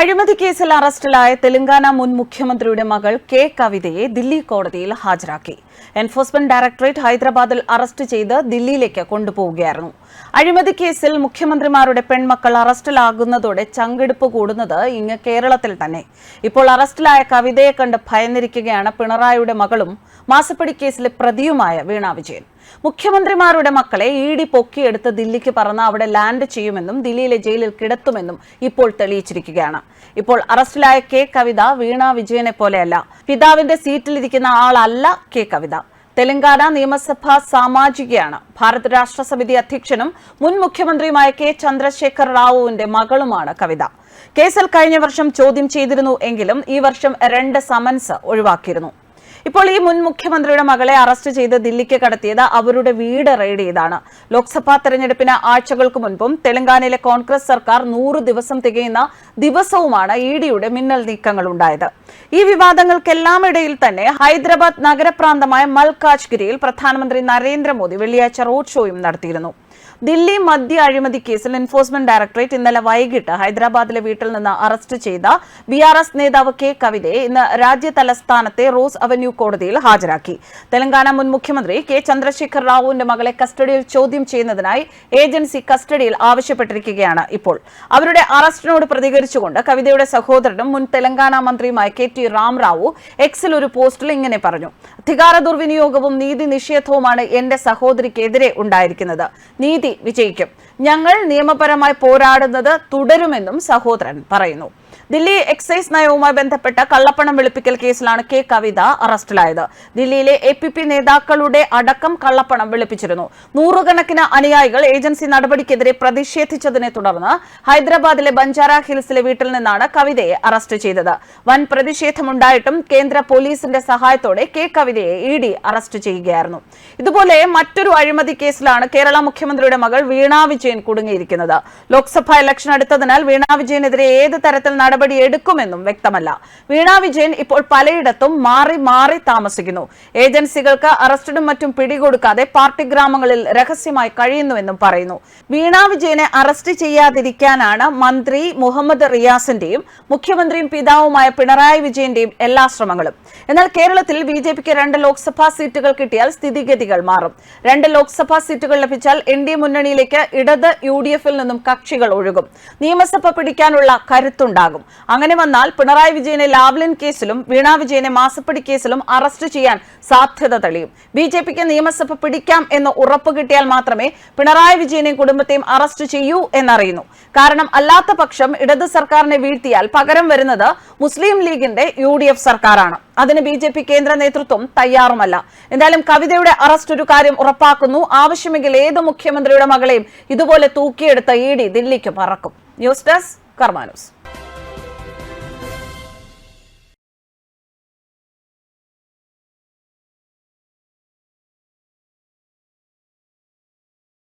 അഴിമതി കേസിൽ അറസ്റ്റിലായ തെലങ്കാന മുൻ മുഖ്യമന്ത്രിയുടെ മകൾ കെ കവിതയെ ദില്ലി കോടതിയിൽ ഹാജരാക്കി. എൻഫോഴ്സ്മെന്റ് ഡയറക്ടറേറ്റ് ഹൈദരാബാദിൽ അറസ്റ്റ് ചെയ്ത് ദില്ലിയിലേക്ക് കൊണ്ടുപോവുകയായിരുന്നു. അഴിമതി കേസിൽ മുഖ്യമന്ത്രിമാരുടെ പെൺമക്കൾ അറസ്റ്റിലാകുന്നതോടെ ചങ്കെടുപ്പ് കൂടുന്നത് ഇങ്ങ് കേരളത്തിൽ തന്നെ. ഇപ്പോൾ അറസ്റ്റിലായ കവിതയെ കണ്ട് ഭയന്നിരിക്കുകയാണ് പിണറായിയുടെ മകളും മാസപ്പടി കേസിലെ പ്രതിയുമായ വീണ വിജയൻ. മുഖ്യമന്ത്രിമാരുടെ മക്കളെ ഇഡി പൊക്കിയെടുത്ത് ദില്ലിക്ക് പറന്ന് അവിടെ ലാൻഡ് ചെയ്യുമെന്നും ദില്ലിയിലെ ജയിലിൽ കിടത്തുമെന്നും ഇപ്പോൾ തെളിയിച്ചിരിക്കുകയാണ്. ഇപ്പോൾ അറസ്റ്റിലായ കെ കവിത വീണ വിജയനെ പോലെയല്ല. പിതാവിന്റെ സീറ്റിലിരിക്കുന്ന ആളല്ല കെ കവിത. തെലങ്കാന നിയമസഭാ സാമാജികയാണ്. ഭാരത് രാഷ്ട്ര സമിതി അധ്യക്ഷനും മുൻ മുഖ്യമന്ത്രിയുമായ കെ ചന്ദ്രശേഖർ റാവുവിന്റെ മകളുമാണ് കവിത. കേസിൽ കഴിഞ്ഞ വർഷം ചോദ്യം ചെയ്തിരുന്നു എങ്കിലും ഈ വർഷം 2 സമൻസ് ഒഴിവാക്കിയിരുന്നു. ഇപ്പോൾ ഈ മുൻ മുഖ്യമന്ത്രിയുടെ മകളെ അറസ്റ്റ് ചെയ്ത് ദില്ലിക്ക് കടത്തിയത് അവരുടെ വീട് റെയ്ഡ് ചെയ്താണ്. ലോക്സഭാ തെരഞ്ഞെടുപ്പിന് ആഴ്ചകൾക്ക് മുൻപും തെലങ്കാനയിലെ കോൺഗ്രസ് സർക്കാർ 100 ദിവസം തികയുന്ന ദിവസവുമാണ് ഇഡിയുടെ മിന്നൽ നീക്കങ്ങൾ ഉണ്ടായത്. ഈ വിവാദങ്ങൾക്കെല്ലാം ഇടയിൽ തന്നെ ഹൈദരാബാദ് നഗരപ്രാന്തമായ മൽക്കാജ്ഗിരിയിൽ പ്രധാനമന്ത്രി നരേന്ദ്രമോദി വെള്ളിയാഴ്ച റോഡ് ഷോയും നടത്തിയിരുന്നു. ദില്ലി മദ്യ അഴിമതി കേസിൽ എൻഫോഴ്സ്മെന്റ് ഡയറക്ടറേറ്റ് ഇന്നലെ വൈകിട്ട് ഹൈദരാബാദിലെ വീട്ടിൽ നിന്ന് അറസ്റ്റ് ചെയ്ത BRS നേതാവ് കെ കവിതയെ ഇന്ന് രാജ്യ തലസ്ഥാനത്തെ റോസ് അവന്യൂ കോടതിയിൽ ഹാജരാക്കി. തെലങ്കാന മുൻ മുഖ്യമന്ത്രി കെ ചന്ദ്രശേഖർ റാവുവിന്റെ മകളെ കസ്റ്റഡിയിൽ ചോദ്യം ചെയ്യുന്നതിനായി ഏജൻസി കസ്റ്റഡിയിൽ ആവശ്യപ്പെട്ടിരിക്കുകയാണ്. ഇപ്പോൾ അവരുടെ അറസ്റ്റിനോട് പ്രതികരിച്ചുകൊണ്ട് കവിതയുടെ സഹോദരനും മുൻ തെലങ്കാന മന്ത്രിയുമായ KT രാമറാവു എക്സിൽ ഒരു പോസ്റ്റിൽ ഇങ്ങനെ പറഞ്ഞു: അധികാര ദുർവിനിയോഗവും നീതി നിഷേധവുമാണ് എന്റെ സഹോദരിക്കെതിരെ ഉണ്ടായിരിക്കുന്നത്. നീതി വിജയിക്കും. ഞങ്ങൾ നിയമപരമായി പോരാടുന്നത് തുടരുമെന്നും സഹോദരൻ പറയുന്നു. ദില്ലി എക്സൈസ് നയവുമായി ബന്ധപ്പെട്ട കള്ളപ്പണം വെളുപ്പിക്കൽ കേസിലാണ് കെ കവിത അറസ്റ്റിലായത്. ദില്ലിയിലെ APP നേതാക്കളുടെ അടക്കം കള്ളപ്പണം വെളുപ്പിച്ചിരുന്നു. നൂറുകണക്കിന് അനുയായികൾ ഏജൻസി നടപടിക്കെതിരെ പ്രതിഷേധിച്ചതിനെ തുടർന്ന് ഹൈദരാബാദിലെ ബഞ്ചാര ഹിൽസിലെ വീട്ടിൽ നിന്നാണ് കവിതയെ അറസ്റ്റ് ചെയ്തത്. വൻ പ്രതിഷേധമുണ്ടായിട്ടും കേന്ദ്ര പോലീസിന്റെ സഹായത്തോടെ കെ കവിതയെ ഇഡി അറസ്റ്റ് ചെയ്യുകയായിരുന്നു. ഇതുപോലെ മറ്റൊരു അഴിമതി കേസിലാണ് കേരള മുഖ്യമന്ത്രിയുടെ മകൾ വീണ വിജയൻ കുടുങ്ങിയിരിക്കുന്നത്. ലോക്സഭാ ഇലക്ഷൻ അടുത്തതിനാൽ വീണ വിജയനെതിരെ ഏത് തരത്തിൽ നടപടി എടുക്കുമെന്നും വ്യക്തമല്ല. വീണ വിജയൻ ഇപ്പോൾ പലയിടത്തും മാറി താമസിക്കുന്നു. ഏജൻസികൾക്ക് അറസ്റ്റിനും മറ്റും പിടികൊടുക്കാതെ പാർട്ടി ഗ്രാമങ്ങളിൽ രഹസ്യമായി കഴിയുന്നുവെന്നും പറയുന്നു. വീണ വിജയനെ അറസ്റ്റ് ചെയ്യാതിരിക്കാനാണ് മന്ത്രി മുഹമ്മദ് റിയാസിന്റെയും മുഖ്യമന്ത്രിയും പിതാവുമായ പിണറായി വിജയന്റെയും എല്ലാ ശ്രമങ്ങളും. എന്നാൽ കേരളത്തിൽ BJPക്ക് 2 ലോക്സഭാ സീറ്റുകൾ കിട്ടിയാൽ സ്ഥിതിഗതികൾ മാറും. 2 ലോക്സഭാ സീറ്റുകൾ ലഭിച്ചാൽ NDA മുന്നണിയിലേക്ക് ഇടത് UDF-ൽ നിന്നും കക്ഷികൾ ഒഴുകും. നിയമസഭ പിടിക്കാനുള്ള കരുത്തുണ്ടാകും. അങ്ങനെ വന്നാൽ പിണറായി വിജയനെ ലാവ്ലിൻ കേസിലും വീണ വിജയനെ മാസപ്പടി കേസിലും അറസ്റ്റ് ചെയ്യാൻ സാധ്യത തെളിയും. BJPക്ക് നിയമസഭ പിടിക്കാം എന്ന് ഉറപ്പ് കിട്ടിയാൽ മാത്രമേ പിണറായി വിജയനെയും കുടുംബത്തെയും അറസ്റ്റ് ചെയ്യൂ എന്നറിയുന്നു. കാരണം അല്ലാത്ത പക്ഷം ഇടത് സർക്കാരിനെ വീഴ്ത്തിയാൽ പകരം വരുന്നത് മുസ്ലിം ലീഗിന്റെ UDF സർക്കാരാണ്. അതിന് BJP കേന്ദ്ര നേതൃത്വം തയ്യാറുമല്ല. എന്തായാലും കവിതയുടെ അറസ്റ്റ് ഒരു കാര്യം ഉറപ്പാക്കുന്നു: ആവശ്യമെങ്കിൽ ഏത് മുഖ്യമന്ത്രിയുടെ മകളെയും ഇതുപോലെ തൂക്കിയെടുത്ത ഇഡി ദില്ലിക്ക് പറക്കും. ന്യൂസ് ഡെസ്ക് കർമ്മ ന്യൂസ്.